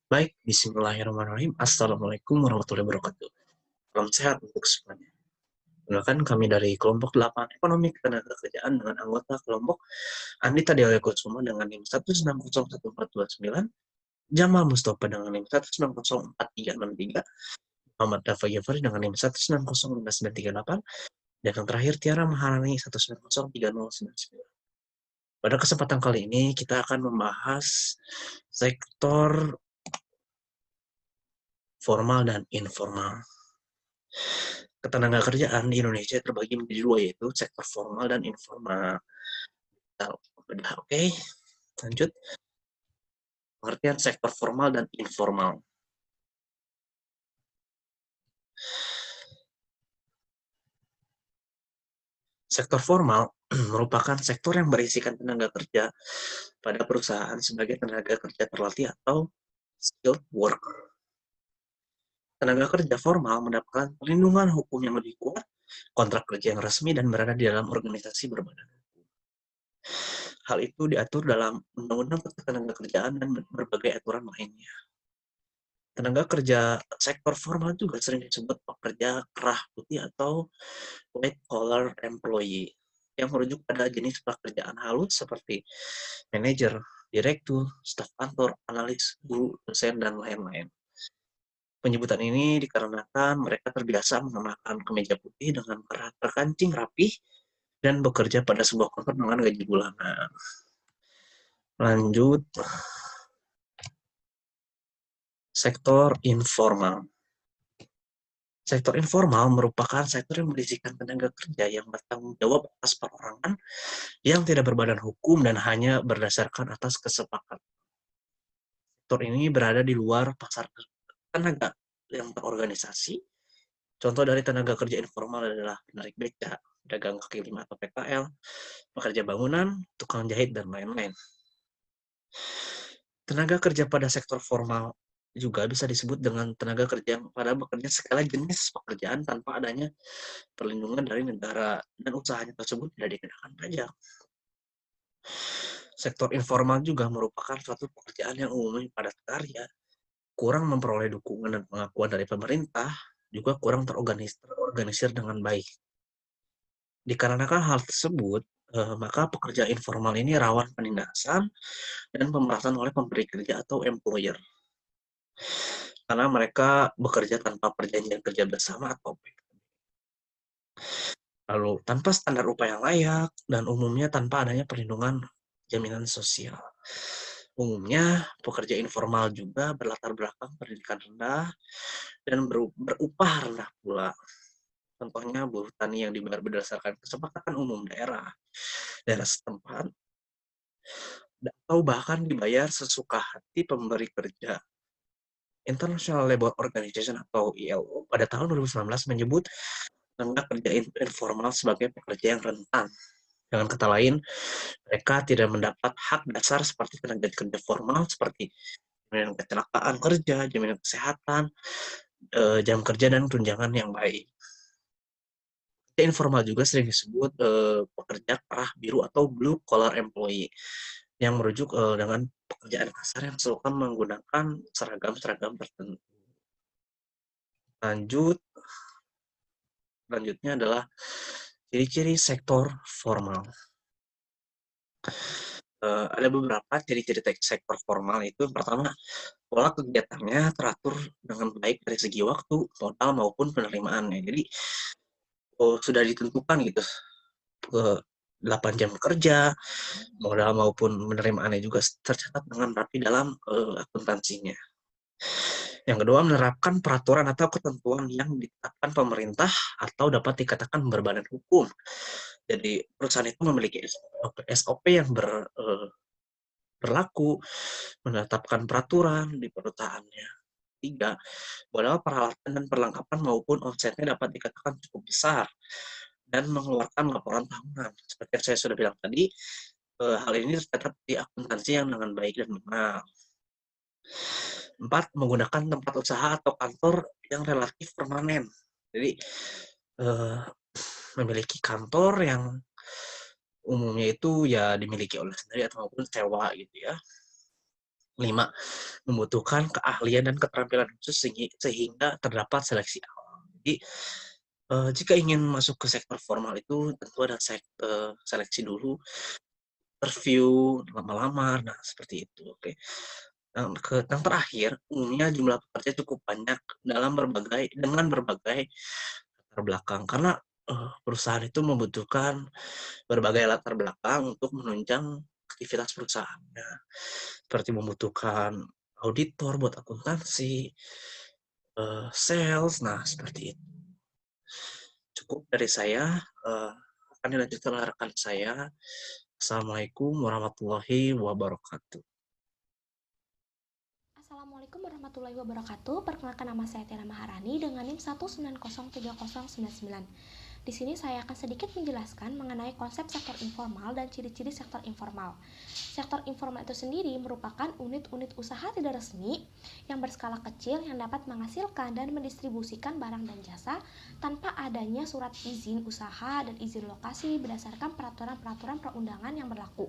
Baik, bismillahirrahmanirrahim. Assalamualaikum warahmatullahi wabarakatuh. Salam sehat untuk semuanya. Perkenalkan kami dari kelompok 8 Ekonomi Ketenagakerjaan dengan anggota kelompok Andita Delia Kusuma dengan NIM 1901429, Jamal Mustafa dengan NIM 1904363, Muhammad Dafa Yafari dengan NIM 1905938, dan yang terakhir Tiara Maharani 1903099. Pada kesempatan kali ini kita akan membahas sektor formal dan informal. Ketenagakerjaan di Indonesia terbagi menjadi dua, yaitu sektor formal dan informal. Oke, lanjut. Pengertian sektor formal dan informal. Sektor formal merupakan sektor yang berisikan tenaga kerja pada perusahaan sebagai tenaga kerja terlatih atau skilled worker. Tenaga kerja formal mendapatkan perlindungan hukum yang lebih kuat, kontrak kerja yang resmi, dan berada di dalam organisasi berbadan hukum. Hal itu diatur dalam Undang-Undang Ketenagakerjaan dan berbagai aturan lainnya. Tenaga kerja sektor formal juga sering disebut pekerja kerah putih atau white collar employee, yang merujuk pada jenis pekerjaan halus seperti manajer, direktur, staf kantor, analis, guru, dosen, dan lain-lain. Penyebutan ini dikarenakan mereka terbiasa mengenakan kemeja putih dengan terkancing rapih dan bekerja pada sebuah kantor dengan gaji bulanan. Lanjut, sektor informal. Sektor informal merupakan sektor yang berisikan tenaga kerja yang bertanggung jawab atas perorangan yang tidak berbadan hukum dan hanya berdasarkan atas kesepakatan. Sektor ini berada di luar pasar tenaga yang terorganisasi. Contoh dari tenaga kerja informal adalah penarik beca, pedagang kaki lima atau PKL, pekerja bangunan, tukang jahit, dan lain-lain. Tenaga kerja pada sektor formal juga bisa disebut dengan tenaga kerja yang pada bekerja segala jenis pekerjaan tanpa adanya perlindungan dari negara dan usahanya tersebut tidak dikenakan pajak. Sektor informal juga merupakan suatu pekerjaan yang umumnya padat karya, kurang memperoleh dukungan dan pengakuan dari pemerintah, juga kurang terorganisir dengan baik. Dikarenakan hal tersebut, maka pekerja informal ini rawan penindasan dan pemerasan oleh pemberi kerja atau employer. Karena mereka bekerja tanpa perjanjian kerja bersama atau lalu tanpa standar upah yang layak, dan umumnya tanpa adanya perlindungan jaminan sosial. Umumnya, pekerja informal juga berlatar belakang pendidikan rendah dan berupah rendah pula. Contohnya buruh tani yang dibayar berdasarkan kesepakatan umum daerah setempat, atau bahkan dibayar sesuka hati pemberi kerja. International Labour Organization atau ILO pada tahun 2019 menyebut tenaga kerja informal sebagai pekerja yang rentan. Dengan kata lain, mereka tidak mendapat hak dasar seperti tenaga kerja formal seperti jaminan kecelakaan kerja, jaminan kesehatan, jam kerja, dan tunjangan yang baik. Kerja informal juga sering disebut pekerja kerah biru atau blue collar employee, yang merujuk dengan pekerjaan kasar yang suka menggunakan seragam-seragam tertentu. Selanjutnya adalah ciri-ciri sektor formal. Ada beberapa ciri-ciri sektor formal itu. Yang pertama, pola kegiatannya teratur dengan baik dari segi waktu, modal, maupun penerimaannya. Jadi, sudah ditentukan gitu, 8 jam kerja, modal maupun penerimaannya juga tercatat dengan rapi dalam akuntansinya. Yang kedua, menerapkan peraturan atau ketentuan yang ditetapkan pemerintah atau dapat dikatakan berbadan hukum. Jadi perusahaan itu memiliki SOP yang berlaku, menetapkan peraturan di perusahaannya. Tiga, bahwa peralatan dan perlengkapan maupun omsetnya dapat dikatakan cukup besar dan mengeluarkan laporan tahunan. Seperti yang saya sudah bilang tadi, hal ini tercatat di akuntansi yang dengan baik dan benar. 4, menggunakan tempat usaha atau kantor yang relatif permanen. Jadi, memiliki kantor yang umumnya itu ya dimiliki oleh sendiri atau maupun sewa gitu ya. 5, membutuhkan keahlian dan keterampilan khusus sehingga terdapat seleksi awal. Jadi, jika ingin masuk ke sektor formal itu tentu ada seleksi dulu, interview, melamar, nah seperti itu, oke. Yang terakhir, umumnya jumlah pekerja cukup banyak dengan berbagai latar belakang, karena, perusahaan itu membutuhkan berbagai latar belakang untuk menunjang aktivitas perusahaannya, seperti membutuhkan auditor buat akuntansi, sales, nah seperti itu. Cukup dari saya, akan dilanjutkan oleh rekan saya. Assalamualaikum warahmatullahi wabarakatuh. Assalamualaikum warahmatullahi wabarakatuh. Perkenalkan, nama saya Tiara Maharani dengan NIM 1903099. Di sini saya akan sedikit menjelaskan mengenai konsep sektor informal dan ciri-ciri sektor informal. Sektor informal itu sendiri merupakan unit-unit usaha tidak resmi yang berskala kecil yang dapat menghasilkan dan mendistribusikan barang dan jasa tanpa adanya surat izin usaha dan izin lokasi berdasarkan peraturan-peraturan perundangan yang berlaku.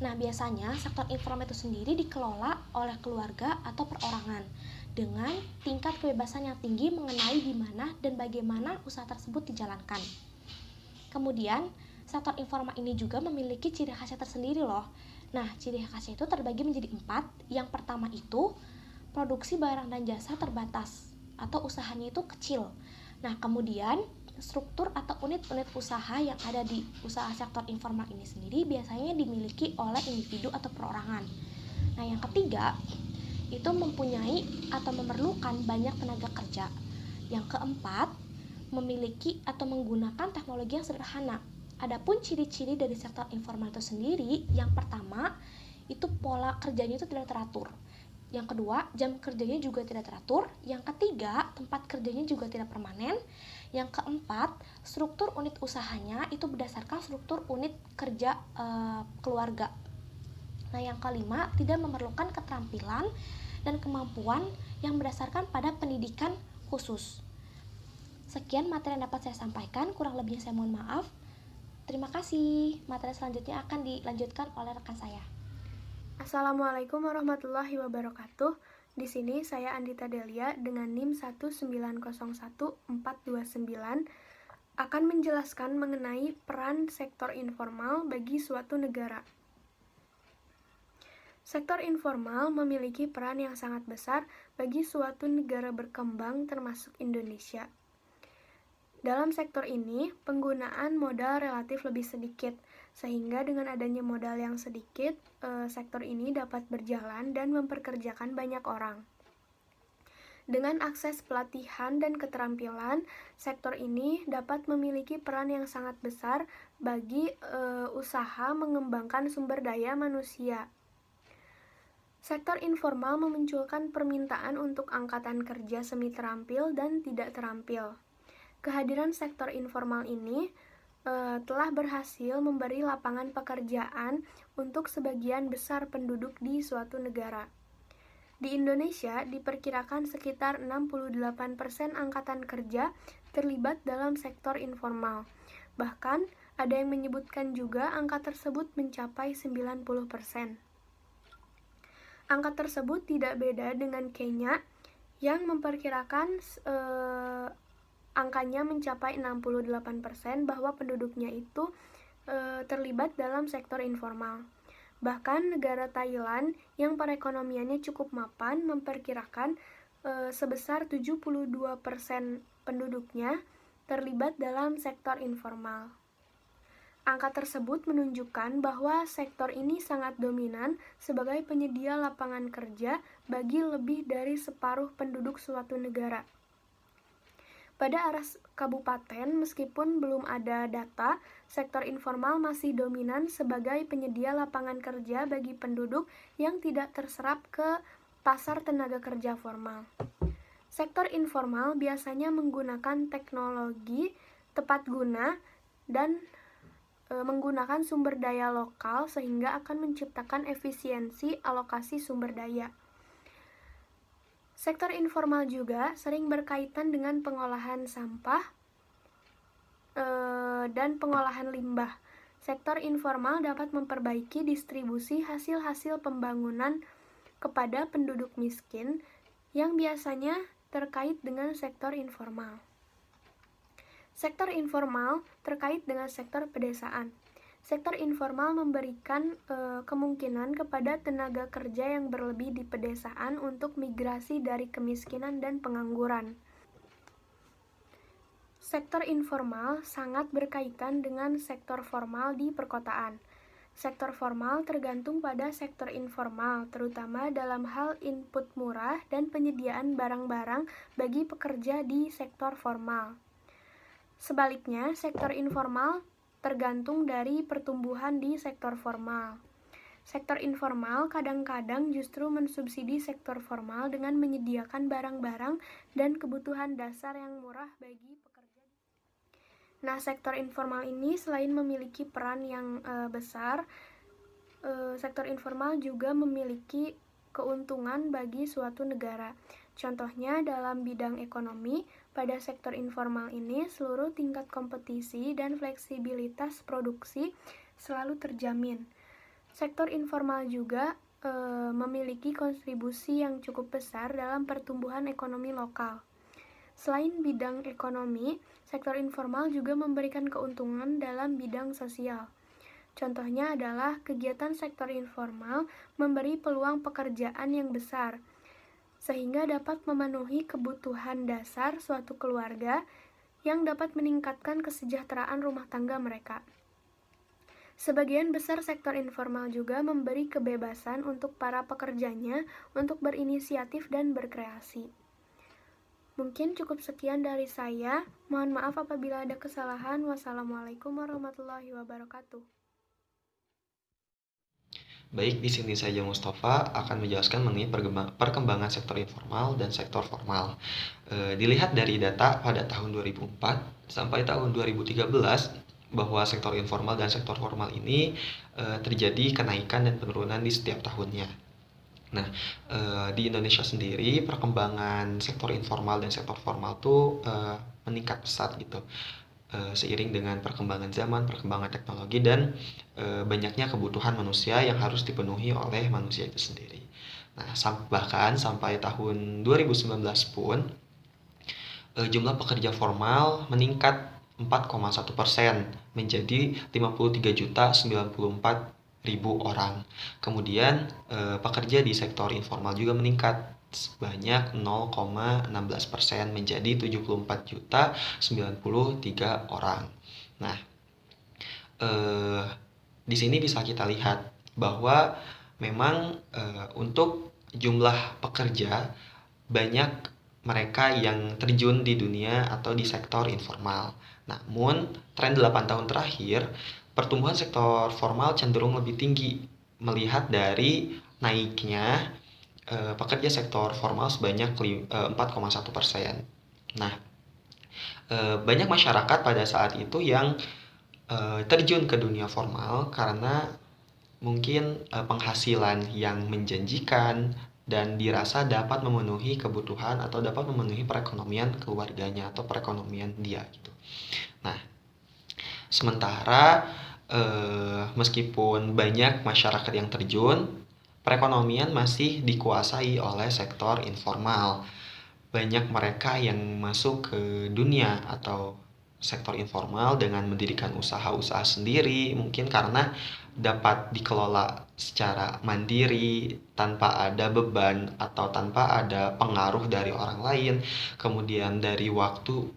Nah, biasanya sektor informal itu sendiri dikelola oleh keluarga atau perorangan dengan tingkat kebebasan yang tinggi mengenai di mana dan bagaimana usaha tersebut dijalankan. Kemudian, sektor informal ini juga memiliki ciri khasnya tersendiri loh. Nah, ciri khasnya itu terbagi menjadi 4. Yang pertama itu, produksi barang dan jasa terbatas atau usahanya itu kecil. Nah, kemudian struktur atau unit-unit usaha yang ada di usaha sektor informal ini sendiri biasanya dimiliki oleh individu atau perorangan. Nah, yang ketiga, itu mempunyai atau memerlukan banyak tenaga kerja. Yang keempat, memiliki atau menggunakan teknologi yang sederhana. Adapun ciri-ciri dari sektor informal itu sendiri, yang pertama, itu pola kerjanya itu tidak teratur. Yang kedua, jam kerjanya juga tidak teratur. Yang ketiga, tempat kerjanya juga tidak permanen. Yang keempat, struktur unit usahanya itu berdasarkan struktur unit kerja keluarga. Nah, yang kelima, tidak memerlukan keterampilan dan kemampuan yang berdasarkan pada pendidikan khusus. Sekian materi yang dapat saya sampaikan, kurang lebihnya saya mohon maaf. Terima kasih. Materi selanjutnya akan dilanjutkan oleh rekan saya. Assalamualaikum warahmatullahi wabarakatuh. Di sini saya Andita Delia dengan NIM 1901429 akan menjelaskan mengenai peran sektor informal bagi suatu negara. Sektor informal memiliki peran yang sangat besar bagi suatu negara berkembang termasuk Indonesia. Dalam sektor ini, penggunaan modal relatif lebih sedikit, sehingga dengan adanya modal yang sedikit, sektor ini dapat berjalan dan mempekerjakan banyak orang. Dengan akses pelatihan dan keterampilan, sektor ini dapat memiliki peran yang sangat besar bagi usaha mengembangkan sumber daya manusia. Sektor informal memunculkan permintaan untuk angkatan kerja semi terampil dan tidak terampil. Kehadiran sektor informal ini telah berhasil memberi lapangan pekerjaan untuk sebagian besar penduduk di suatu negara. Di Indonesia, diperkirakan sekitar 68% angkatan kerja terlibat dalam sektor informal. Bahkan, ada yang menyebutkan juga angka tersebut mencapai 90%. Angka tersebut tidak beda dengan Kenya yang memperkirakan angkanya mencapai 68% bahwa penduduknya itu terlibat dalam sektor informal. Bahkan negara Thailand yang perekonomiannya cukup mapan memperkirakan sebesar 72% penduduknya terlibat dalam sektor informal. Angka tersebut menunjukkan bahwa sektor ini sangat dominan sebagai penyedia lapangan kerja bagi lebih dari separuh penduduk suatu negara. Pada aras kabupaten, meskipun belum ada data, sektor informal masih dominan sebagai penyedia lapangan kerja bagi penduduk yang tidak terserap ke pasar tenaga kerja formal. Sektor informal biasanya menggunakan teknologi tepat guna dan menggunakan sumber daya lokal sehingga akan menciptakan efisiensi alokasi sumber daya. Sektor informal juga sering berkaitan dengan pengolahan sampah dan pengolahan limbah, sektor informal dapat memperbaiki distribusi hasil-hasil pembangunan kepada penduduk miskin yang biasanya terkait dengan sektor informal. Sektor informal terkait dengan sektor pedesaan. Sektor informal memberikan kemungkinan kepada tenaga kerja yang berlebih di pedesaan untuk migrasi dari kemiskinan dan pengangguran. Sektor informal sangat berkaitan dengan sektor formal di perkotaan. Sektor formal tergantung pada sektor informal, terutama dalam hal input murah dan penyediaan barang-barang bagi pekerja di sektor formal. Sebaliknya, sektor informal tergantung dari pertumbuhan di sektor formal. Sektor informal kadang-kadang justru mensubsidi sektor formal dengan menyediakan barang-barang dan kebutuhan dasar yang murah bagi pekerja. Nah, sektor informal ini selain memiliki peran yang besar, sektor informal juga memiliki keuntungan bagi suatu negara. Contohnya dalam bidang ekonomi, pada sektor informal ini seluruh tingkat kompetisi dan fleksibilitas produksi selalu terjamin. Sektor informal juga memiliki kontribusi yang cukup besar dalam pertumbuhan ekonomi lokal. Selain bidang ekonomi, sektor informal juga memberikan keuntungan dalam bidang sosial. Contohnya adalah kegiatan sektor informal memberi peluang pekerjaan yang besar, sehingga dapat memenuhi kebutuhan dasar suatu keluarga yang dapat meningkatkan kesejahteraan rumah tangga mereka. Sebagian besar sektor informal juga memberi kebebasan untuk para pekerjanya untuk berinisiatif dan berkreasi. Mungkin cukup sekian dari saya. Mohon maaf apabila ada kesalahan. Wassalamualaikum warahmatullahi wabarakatuh. Baik, di sini saya Mustafa akan menjelaskan mengenai perkembangan sektor informal dan sektor formal. Dilihat dari data pada tahun 2004 sampai tahun 2013 bahwa sektor informal dan sektor formal ini terjadi kenaikan dan penurunan di setiap tahunnya. Nah, di Indonesia sendiri perkembangan sektor informal dan sektor formal itu meningkat pesat gitu. Seiring dengan perkembangan zaman, perkembangan teknologi, dan banyaknya kebutuhan manusia yang harus dipenuhi oleh manusia itu sendiri. Nah, bahkan sampai tahun 2019 pun jumlah pekerja formal meningkat 4,1% menjadi 53.094.000 orang. Kemudian pekerja di sektor informal juga meningkat sebanyak 0,16% menjadi 74.093 orang. Nah, di sini bisa kita lihat bahwa memang untuk jumlah pekerja banyak mereka yang terjun di dunia atau di sektor informal. Namun, tren 8 tahun terakhir, pertumbuhan sektor formal cenderung lebih tinggi melihat dari naiknya pekerja sektor formal sebanyak 4,1%. Nah, banyak masyarakat pada saat itu yang terjun ke dunia formal karena mungkin penghasilan yang menjanjikan dan dirasa dapat memenuhi kebutuhan atau dapat memenuhi perekonomian keluarganya atau perekonomian dia gitu. Nah, sementara meskipun banyak masyarakat yang terjun, perekonomian masih dikuasai oleh sektor informal. Banyak mereka yang masuk ke dunia atau sektor informal dengan mendirikan usaha-usaha sendiri, mungkin karena dapat dikelola secara mandiri tanpa ada beban atau tanpa ada pengaruh dari orang lain. Kemudian dari waktu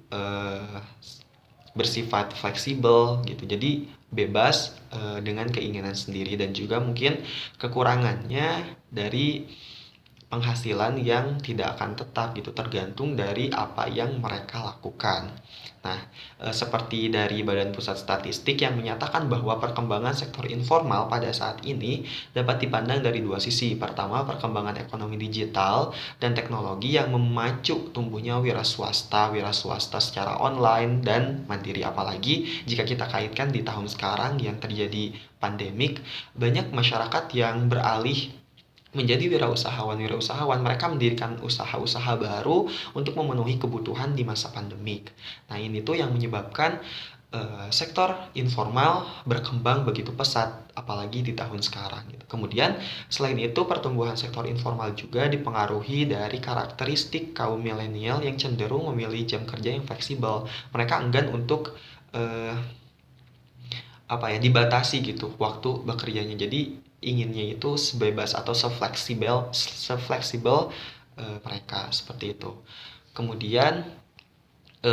bersifat fleksibel gitu, jadi bebas dengan keinginan sendiri, dan juga mungkin kekurangannya dari penghasilan yang tidak akan tetap gitu, tergantung dari apa yang mereka lakukan. Nah, seperti dari Badan Pusat Statistik yang menyatakan bahwa perkembangan sektor informal pada saat ini dapat dipandang dari dua sisi. Pertama, perkembangan ekonomi digital dan teknologi yang memacu tumbuhnya wira swasta secara online dan mandiri. Apalagi jika kita kaitkan di tahun sekarang yang terjadi pandemik, banyak masyarakat yang beralih menjadi wirausahawan. Mereka mendirikan usaha-usaha baru untuk memenuhi kebutuhan di masa pandemik. Nah, ini tuh yang menyebabkan sektor informal berkembang begitu pesat, apalagi di tahun sekarang gitu. Kemudian selain itu pertumbuhan sektor informal juga dipengaruhi dari karakteristik kaum milenial yang cenderung memilih jam kerja yang fleksibel. Mereka enggan untuk dibatasi gitu waktu bekerjanya. Jadi inginnya itu sebebas atau sefleksibel mereka seperti itu. Kemudian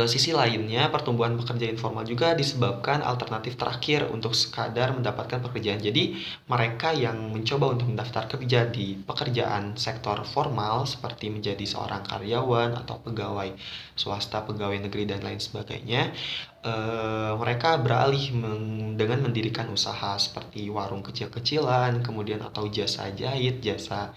sisi lainnya, pertumbuhan pekerja informal juga disebabkan alternatif terakhir untuk sekadar mendapatkan pekerjaan. Jadi, mereka yang mencoba untuk mendaftar kerja di pekerjaan sektor formal seperti menjadi seorang karyawan atau pegawai swasta, pegawai negeri, dan lain sebagainya, mereka beralih dengan mendirikan usaha seperti warung kecil-kecilan, kemudian atau jasa jahit, jasa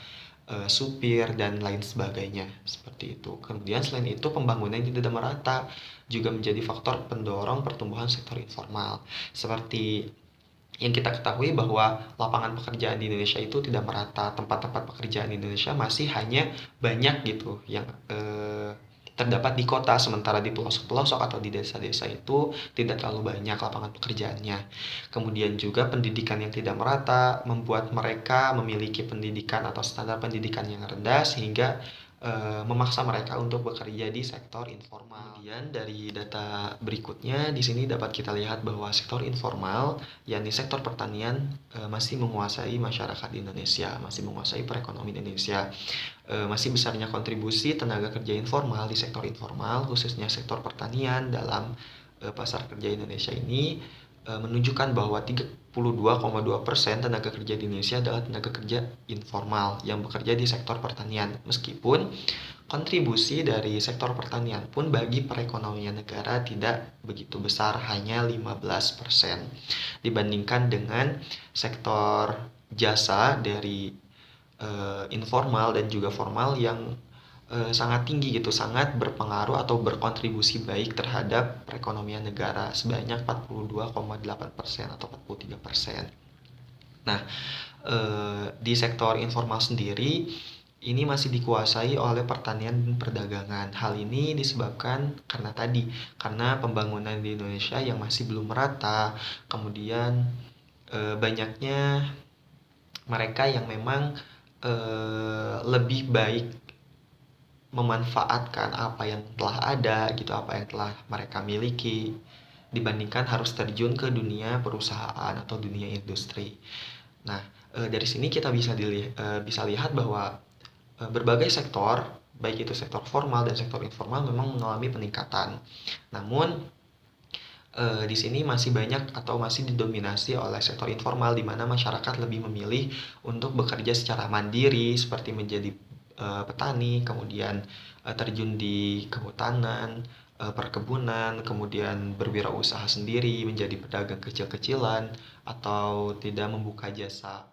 supir, dan lain sebagainya seperti itu. Kemudian selain itu pembangunan yang tidak merata juga menjadi faktor pendorong pertumbuhan sektor informal. Seperti yang kita ketahui bahwa lapangan pekerjaan di Indonesia itu tidak merata, tempat-tempat pekerjaan di Indonesia masih hanya banyak gitu yang terdapat di kota, sementara di pelosok-pelosok atau di desa-desa itu tidak terlalu banyak lapangan pekerjaannya. Kemudian juga pendidikan yang tidak merata membuat mereka memiliki pendidikan atau standar pendidikan yang rendah sehingga memaksa mereka untuk bekerja di sektor informal. Kemudian dari data berikutnya di sini dapat kita lihat bahwa sektor informal, yakni sektor pertanian, masih menguasai masyarakat di Indonesia, masih menguasai perekonomian Indonesia. Masih besarnya kontribusi tenaga kerja informal di sektor informal, khususnya sektor pertanian dalam pasar kerja Indonesia ini menunjukkan bahwa 32,2% tenaga kerja di Indonesia adalah tenaga kerja informal yang bekerja di sektor pertanian. Meskipun kontribusi dari sektor pertanian pun bagi perekonomian negara tidak begitu besar, hanya 15% dibandingkan dengan sektor jasa dari informal dan juga formal yang sangat tinggi gitu, sangat berpengaruh atau berkontribusi baik terhadap perekonomian negara sebanyak 42,8% atau 43%. Nah, di sektor informal sendiri ini masih dikuasai oleh pertanian dan perdagangan. Hal ini disebabkan karena pembangunan di Indonesia yang masih belum merata, kemudian banyaknya mereka yang memang lebih baik memanfaatkan apa yang telah ada gitu, apa yang telah mereka miliki dibandingkan harus terjun ke dunia perusahaan atau dunia industri. Nah, dari sini kita bisa lihat bahwa berbagai sektor, baik itu sektor formal dan sektor informal memang mengalami peningkatan. Namun di sini masih banyak atau masih didominasi oleh sektor informal di mana masyarakat lebih memilih untuk bekerja secara mandiri seperti menjadi petani, kemudian terjun di kehutanan, perkebunan, kemudian berwirausaha sendiri menjadi pedagang kecil-kecilan atau tidak membuka jasa